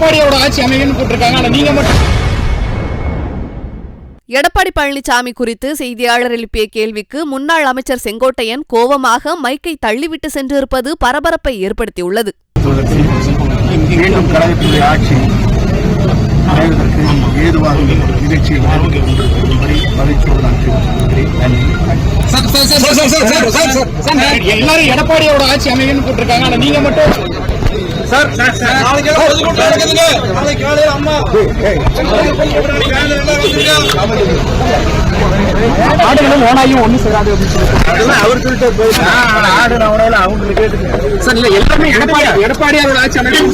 எடப்பாடியோட ஆட்சி அமையும்னு போட்டிருக்காங்க. ஆனா நீங்க மட்டும் எடப்பாடி பழனிசாமி குறித்து செய்தியாளர் எழுப்பிய கேள்விக்கு முன்னாள் அமைச்சர் செங்கோட்டையன் கோபமாக மைக்கை தள்ளிவிட்டு சென்றிருப்பது பரபரப்பை ஏற்படுத்தியுள்ளது. மீண்டும் கழகத்துடைய ஆட்சி அமைவதற்கு ஏதுவாக நிகழ்ச்சியை எல்லாரும் எடப்பாடியோட ஆட்சி அமையும்னு போட்டிருக்காங்க. ஆனா நீங்க மட்டும் ஆடுகளும் ஓனாயும் ஒண்ணு சேராது அவர் சொல்லிட்டு ஆடு அவனால அவங்களுக்கு கேட்டுங்க சார். இல்ல எல்லாருமே எடப்பாடியாரோட ஆட்சி அமையும்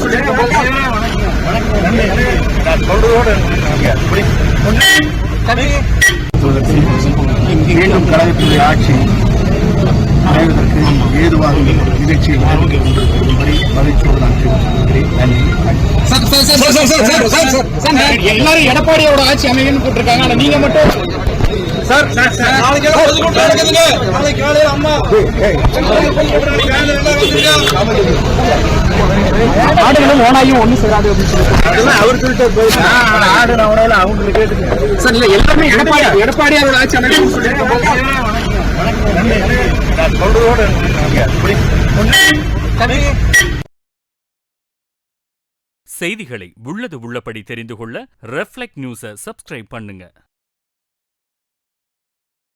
மீண்டும் கழகத்துடைய ஆட்சி அமைவதற்கு ஏதுவாக நிகழ்ச்சியை எல்லாரும் எடப்பாடியோட ஆட்சி அமையும்னு போட்டிருக்காங்க. ஆனா நீங்க மட்டும் ஆடுகளும் ஓனாயும் ஒண்ணு சேராது அவர் சொல்லிட்டு ஆடு அவனால அவங்களுக்கு கேட்டுங்க சார். இல்ல எல்லாருமே எடப்பாடியாரோட ஆட்சி அமையும் செய்திகளை உள்ளது உள்ளபடி தெரிந்து கொள்ள ரெஃப்ளெக்ட் நியூஸை சப்ஸ்கிரைப் பண்ணுங்க.